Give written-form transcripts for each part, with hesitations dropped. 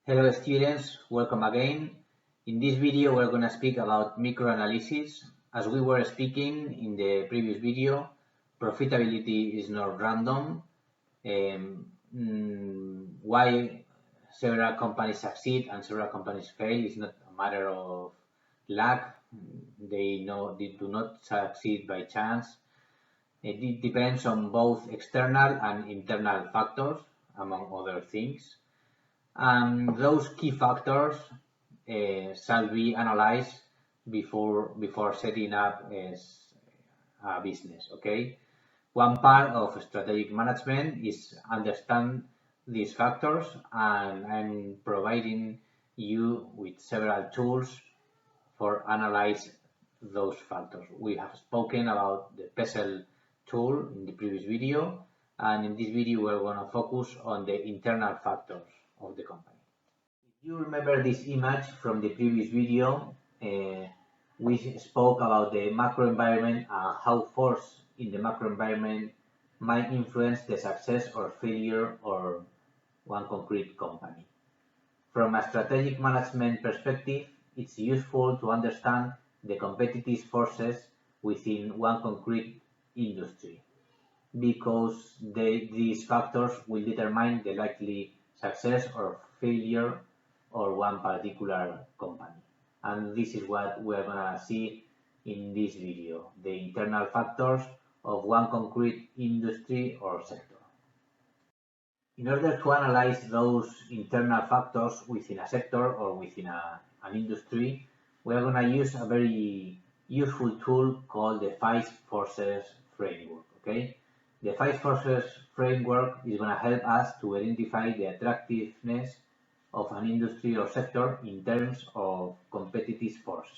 Hello students, welcome again. In this video we're going to speak about microanalysis. As we were speaking in the previous video, profitability is not random. Why several companies succeed and several companies fail is not a matter of luck. They do not succeed by chance. It depends on both external and internal factors, among other things. And those key factors shall be analyzed before setting up a business. Okay, one part of strategic management is understand these factors, and I'm providing you with several tools for analyze those factors. We have spoken about the PESEL tool in the previous video, and in this video we're going to focus on the internal factors of the company. If you remember this image from the previous video, we spoke about the macro environment and how force in the macro environment might influence the success or failure of one concrete company. From a strategic management perspective, it's useful to understand the competitive forces within one concrete industry, because these factors will determine the likely success or failure of one particular company. And this is what we're going to see in this video, the internal factors of one concrete industry or sector. In order to analyze those internal factors within a sector or within an industry, we are going to use a very useful tool called the 5 forces framework. Okay, the 5 forces framework is going to help us to identify the attractiveness of an industry or sector in terms of competitive force.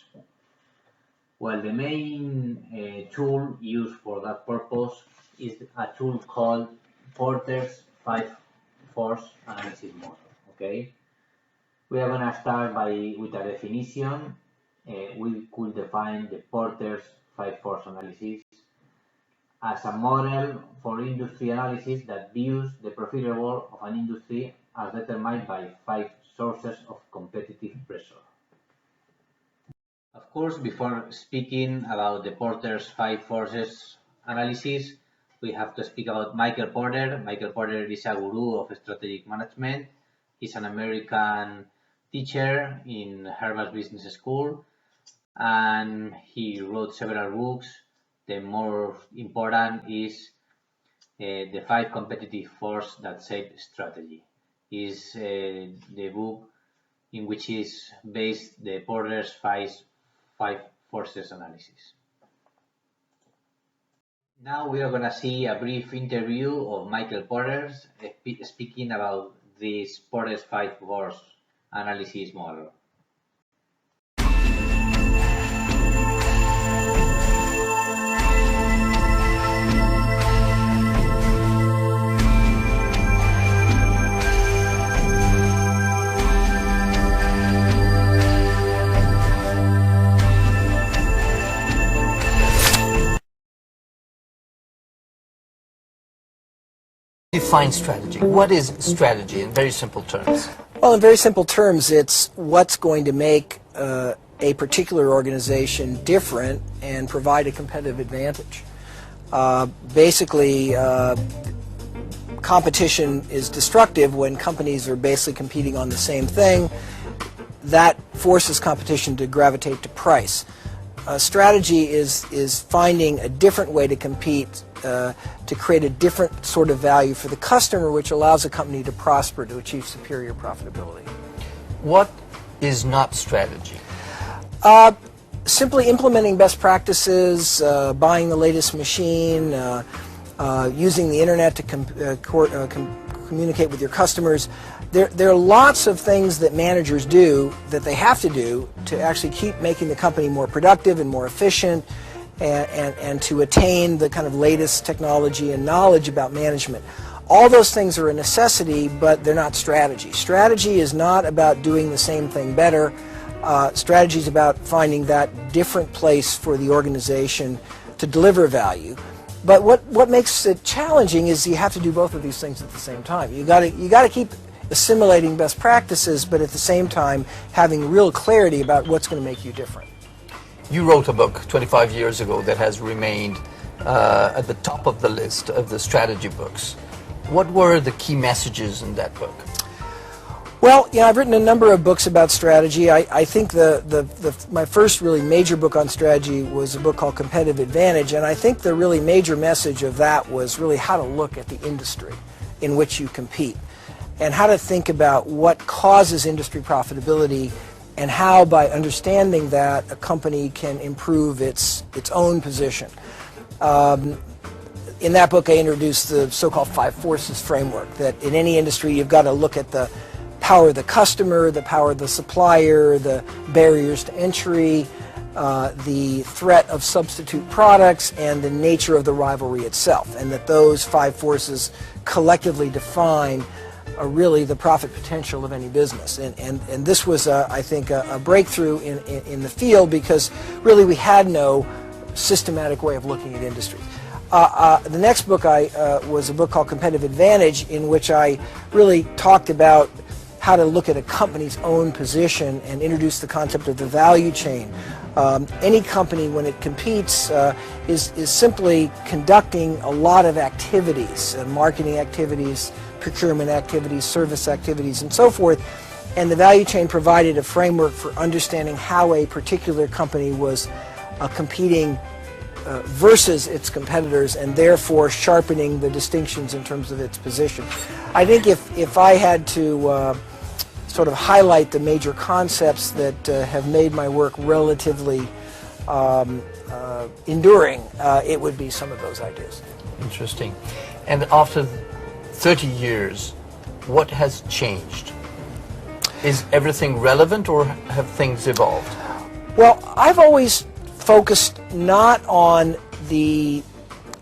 Well, the main tool used for that purpose is a tool called Porter's 5 force analysis model. Okay, we are going to start with a definition. We could define the Porter's 5 force analysis as a model for industry analysis that views the profitability of an industry as determined by 5 sources of competitive pressure. Of course, before speaking about the Porter's 5 forces analysis, we have to speak about Michael Porter. Michael Porter is a guru of strategic management. He's an American teacher in Harvard Business School, and he wrote several books. The more important is the 5 competitive forces that shape strategy. Is the book in which is based the Porter's 5 forces analysis. Now we are going to see a brief interview of Michael Porter speaking about this Porter's 5 force analysis model. Define strategy. What is strategy in very simple terms? Well, in very simple terms, it's what's going to make a particular organization different and provide a competitive advantage. Basically, competition is destructive when companies are basically competing on the same thing. That forces competition to gravitate to price. Strategy is finding a different way to compete to create a different sort of value for the customer, which allows a company to prosper, to achieve superior profitability. What is not strategy? Simply implementing best practices, buying the latest machine, using the internet to communicate with your customers. There are lots of things that managers do that they have to do to actually keep making the company more productive and more efficient, and to attain the kind of latest technology and knowledge about management. All those things are a necessity, but they're not strategy. Strategy is not about doing the same thing better. Strategy is about finding that different place for the organization to deliver value. But what makes it challenging is you have to do both of these things at the same time. You got to keep assimilating best practices, but at the same time having real clarity about what's going to make you different. You wrote a book 25 years ago that has remained at the top of the list of the strategy books. What were the key messages in that book? Well, I've written a number of books about strategy. I think my first really major book on strategy was a book called Competitive Advantage, and I think the really major message of that was really how to look at the industry in which you compete and how to think about what causes industry profitability and how, by understanding that, a company can improve its own position. In that book, I introduced the so-called 5 forces framework, that in any industry you've got to look at the power of the customer, the power of the supplier, the barriers to entry, the threat of substitute products, and the nature of the rivalry itself, and that those 5 forces collectively define really the profit potential of any business. And this was, I think, a breakthrough in the field, because really we had no systematic way of looking at industry. The next book was a book called Competitive Advantage, in which I really talked about how to look at a company's own position and introduce the concept of the value chain. Any company, when it competes, is simply conducting a lot of activities, marketing activities, procurement activities, service activities, and so forth. And the value chain provided a framework for understanding how a particular company was competing versus its competitors, and therefore sharpening the distinctions in terms of its position. I think if I had to sort of highlight the major concepts that have made my work relatively enduring, it would be some of those ideas. Interesting. And after 30 years, what has changed? Is everything relevant, or have things evolved? Well, I've always focused not on the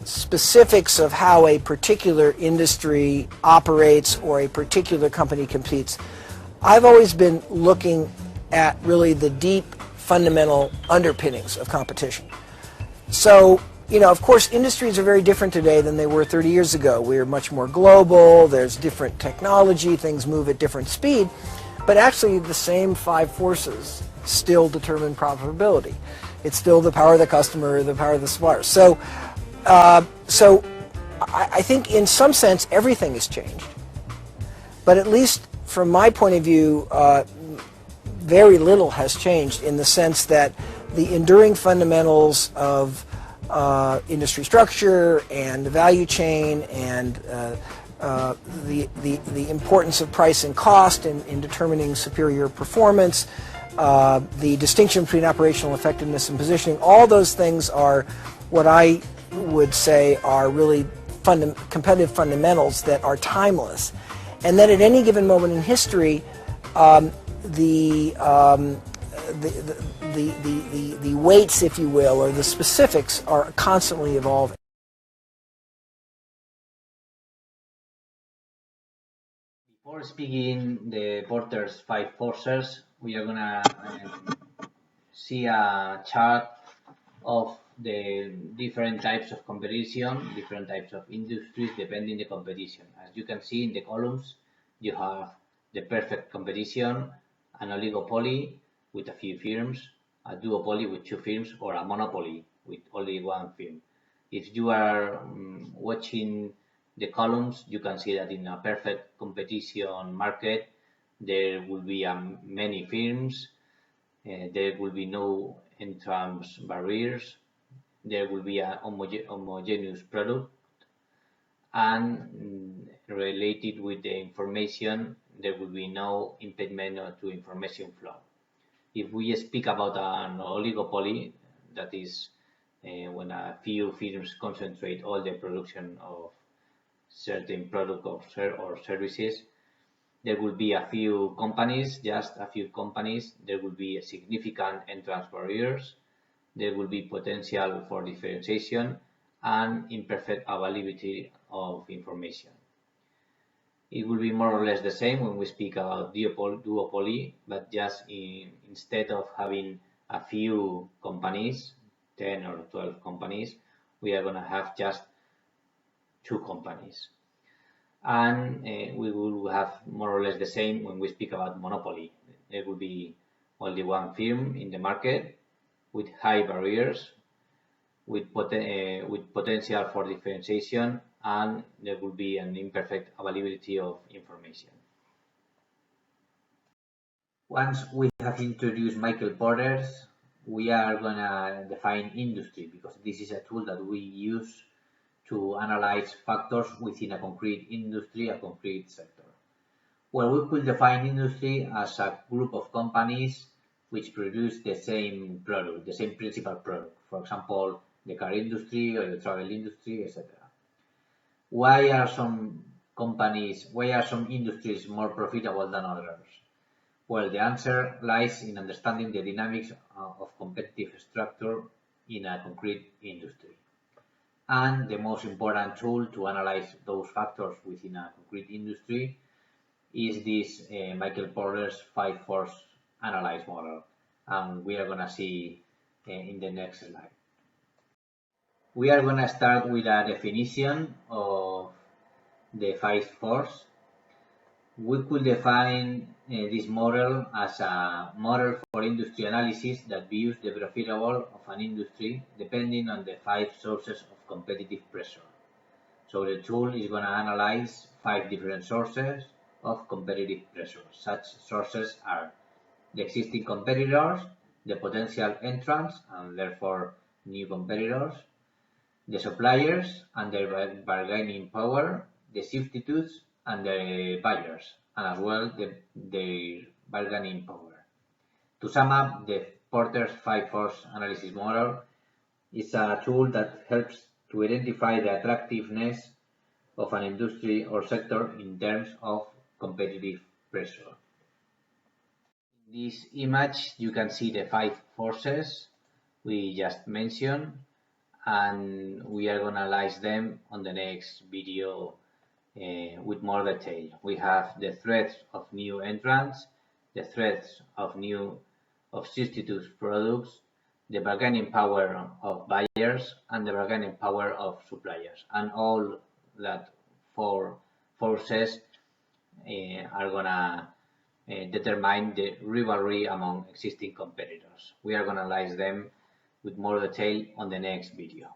specifics of how a particular industry operates or a particular company competes. I've always been looking at really the deep fundamental underpinnings of competition. So, of course, industries are very different today than they were 30 years ago. We're much more global, there's different technology, things move at different speed, but actually the same 5 forces still determine profitability. It's still the power of the customer, the power of the supplier. So I think in some sense everything has changed. But at least from my point of view, very little has changed, in the sense that the enduring fundamentals of industry structure and the value chain and the importance of price and cost in determining superior performance, the distinction between operational effectiveness and positioning, all those things are what I would say are really competitive fundamentals that are timeless. And that at any given moment in history, the weights, if you will, or the specifics are constantly evolving. Before speaking the Porter's 5 forces, we are gonna see a chart of the different types of competition, different types of industries, depending the competition. As you can see in the columns, you have the perfect competition, an oligopoly with a few firms, a duopoly with 2 firms, or a monopoly with only 1 firm. If you are watching the columns, you can see that in a perfect competition market, there will be many firms, there will be no entrance barriers, there will be a homogeneous product, and related with the information, there will be no impediment to information flow. If we speak about an oligopoly, that is when a few firms concentrate all the production of certain product or services, there will be a few companies, just a few companies, there will be a significant entrance barriers, there will be potential for differentiation and imperfect availability of information. It will be more or less the same when we speak about duopoly, but just instead of having a few companies, 10 or 12 companies, we are going to have just 2 companies. And we will have more or less the same when we speak about monopoly. There will be only one firm in the market with high barriers, with potential for differentiation, and there will be an imperfect availability of information. Once we have introduced Michael Porter's, we are going to define industry, because this is a tool that we use to analyze factors within a concrete industry, a concrete sector. Well, we could define industry as a group of companies which produce the same product, the same principal product. For example, the car industry or the travel industry, etc. Why are some industries more profitable than others? Well, the answer lies in understanding the dynamics of competitive structure in a concrete industry. And the most important tool to analyze those factors within a concrete industry is this Michael Porter's 5-force analyze model. And we are going to see in the next slide. We are going to start with a definition of the 5-force. We could define this model as a model for industry analysis that views the profitability of an industry depending on the 5 sources of competitive pressure. So the tool is going to analyze 5 different sources of competitive pressure. Such sources are the existing competitors, the potential entrants and therefore new competitors, the suppliers and their bargaining power, the substitutes and the buyers, and as well their bargaining power. To sum up, the Porter's 5-force analysis model is a tool that helps to identify the attractiveness of an industry or sector in terms of competitive pressure. In this image, you can see the 5 forces we just mentioned, and we are going to analyze them on the next video with more detail. We have the threats of new entrants, the threats of substitute products, the bargaining power of buyers, and the bargaining power of suppliers. And all that 4 forces are going to determine the rivalry among existing competitors. We are going to analyze them with more detail on the next video.